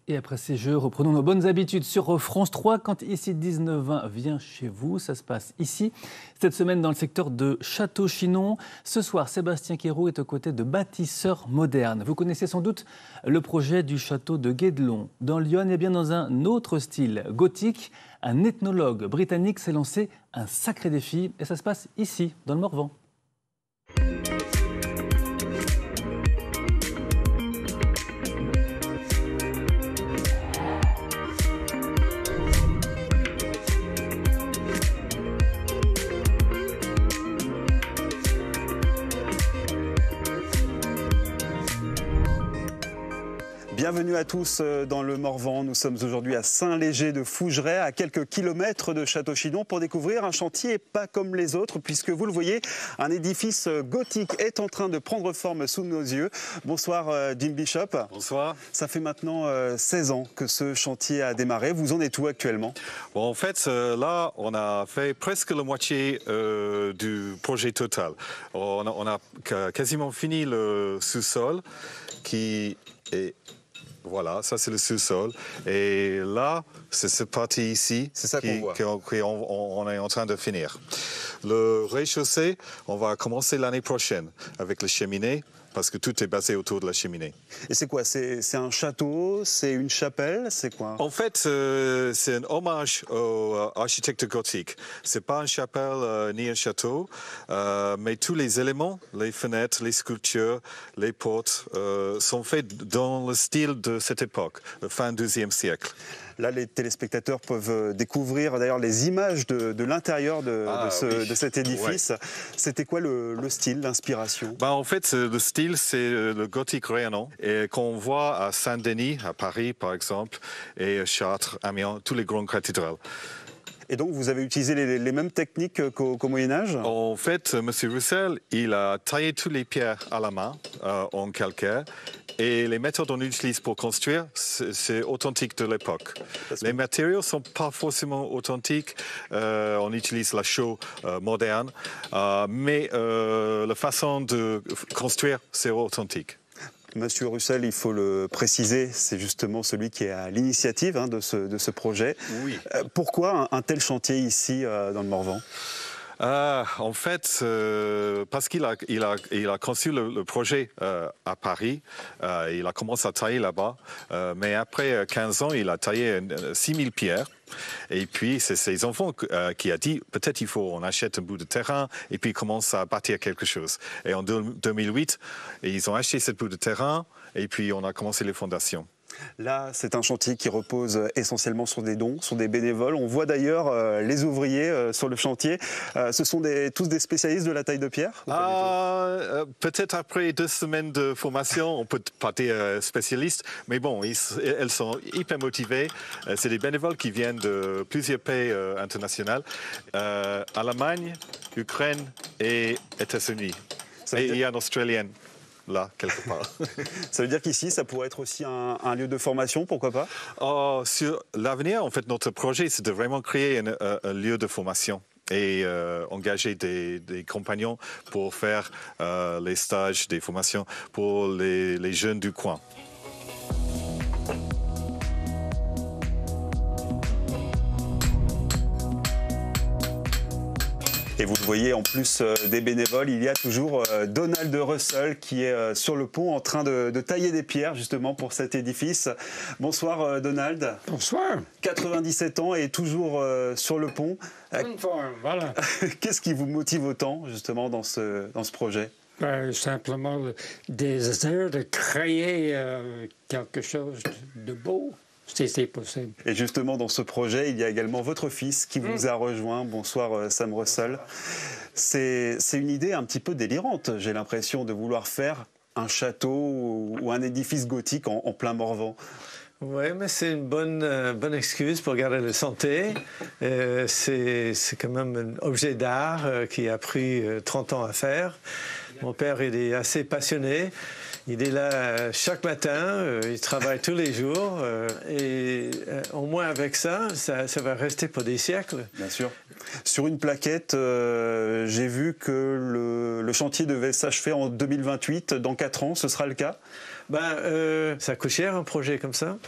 Et après ces jeux, reprenons nos bonnes habitudes sur France 3. Quand ici 19-20 vient chez vous, ça se passe ici. Cette semaine dans le secteur de Château-Chinon. Ce soir, Sébastien Quéroux est aux côtés de bâtisseurs modernes. Vous connaissez sans doute le projet du château de Guédelon dans Lyon. Et bien dans un autre style gothique, un ethnologue britannique s'est lancé un sacré défi. Et ça se passe ici, dans le Morvan. Bienvenue à tous dans le Morvan. Nous sommes aujourd'hui à Saint-Léger-de-Fougeray, à quelques kilomètres de Château-Chinon, pour découvrir un chantier pas comme les autres, puisque vous le voyez, un édifice gothique est en train de prendre forme sous nos yeux. Bonsoir Jim Bishop. Bonsoir. Ça fait maintenant 16 ans que ce chantier a démarré. Vous en êtes où actuellement? Bon, en fait, là, on a fait presque la moitié du projet total. On a quasiment fini le sous-sol qui est... Voilà, ça c'est le sous-sol. Et là, c'est cette partie ici qu'on est en train de finir. Le rez-de-chaussée, on va commencer l'année prochaine avec la cheminée, parce que tout est basé autour de la cheminée. Et c'est quoi? C'est un château? C'est une chapelle? C'est quoi? En fait, c'est un hommage aux architectes gothiques. C'est pas une chapelle ni un château, mais tous les éléments, les fenêtres, les sculptures, les portes, sont faits dans le style de cette époque, fin XIIe siècle. Là, les téléspectateurs peuvent découvrir d'ailleurs les images de l'intérieur de cet édifice. Ouais. C'était quoi le style, l'inspiration? En fait, le style, c'est le gothique rayonnant, et qu'on voit à Saint-Denis, à Paris par exemple, et Chartres, Amiens, tous les grandes cathédrales. Et donc, vous avez utilisé les mêmes techniques qu'au Moyen-Âge? En fait, M. Roussel, il a taillé toutes les pierres à la main, en calcaire. Et les méthodes qu'on utilise pour construire, c'est authentique de l'époque. Les matériaux ne sont pas forcément authentiques. On utilise la chaux moderne. Mais la façon de construire, c'est authentique. Monsieur Roussel, il faut le préciser, c'est justement celui qui est à l'initiative de ce projet. Oui. Pourquoi un tel chantier ici dans le Morvan? En fait, parce qu'il a conçu le projet à Paris, il a commencé à tailler là-bas, mais après 15 ans, il a taillé 6000 pierres. Et puis, c'est ses enfants qui a dit, peut-être on achète un bout de terrain et puis il commence à bâtir quelque chose. Et en 2008, ils ont acheté ce bout de terrain et puis on a commencé les fondations. Là, c'est un chantier qui repose essentiellement sur des dons, sur des bénévoles. On voit d'ailleurs les ouvriers sur le chantier. Ce sont tous des spécialistes de la taille de pierre? Peut-être après 2 semaines de formation, on peut pas dire spécialistes, mais bon, elles sont hyper motivées. C'est des bénévoles qui viennent de plusieurs pays internationaux, Allemagne, Ukraine et États-Unis. Et il y a une Australienne. Là, quelque part. Ça veut dire qu'ici, ça pourrait être aussi un lieu de formation, pourquoi pas? Sur l'avenir, en fait, notre projet, c'est de vraiment créer un lieu de formation et engager des compagnons pour faire les stages, des formations pour les jeunes du coin. Et vous le voyez, en plus des bénévoles, il y a toujours Donald Russell qui est sur le pont en train de tailler des pierres justement pour cet édifice. Bonsoir Donald. Bonsoir. 97 ans et toujours sur le pont. Voilà. Qu'est-ce qui vous motive autant justement dans ce projet? Simplement le désir de créer quelque chose de beau. C'est possible. Et justement, dans ce projet, il y a également votre fils qui vous a rejoint. Bonsoir Sam Russell. C'est une idée un petit peu délirante, j'ai l'impression, de vouloir faire un château ou un édifice gothique en plein Morvan. Oui, mais c'est une bonne excuse pour garder la santé. C'est quand même un objet d'art qui a pris 30 ans à faire. Mon père, il est assez passionné. Il est là chaque matin, il travaille tous les jours et au moins avec ça va rester pour des siècles. Bien sûr. Sur une plaquette, j'ai vu que le chantier devait s'achever en 2028, dans 4 ans, ce sera le cas? Ça coûte cher un projet comme ça.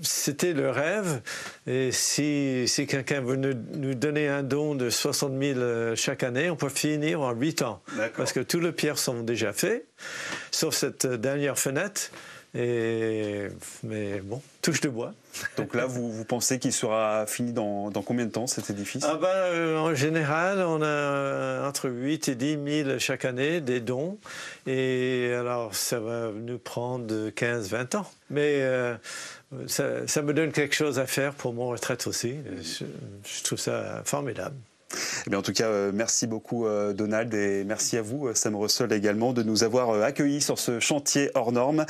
C'était le rêve. Et si quelqu'un veut nous donner un don de 60 000 chaque année, on peut finir en 8 ans. Parce que tous les pierres sont déjà faits, sauf cette dernière fenêtre. Mais bon, touche de bois. Donc là, vous pensez qu'il sera fini dans combien de temps, cet édifice? En général, on a entre 8 et 10 000 chaque année, des dons. Et alors, ça va nous prendre 15-20 ans. Mais ça me donne quelque chose à faire pour mon retraite aussi. Je trouve ça formidable. Eh bien, en tout cas, merci beaucoup Donald et merci à vous Sam Russell également de nous avoir accueillis sur ce chantier hors norme.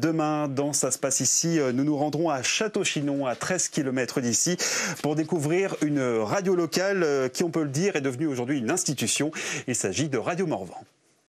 Demain, dans Ça se passe ici, nous nous rendrons à Château-Chinon, à 13 km d'ici, pour découvrir une radio locale qui, on peut le dire, est devenue aujourd'hui une institution. Il s'agit de Radio Morvan.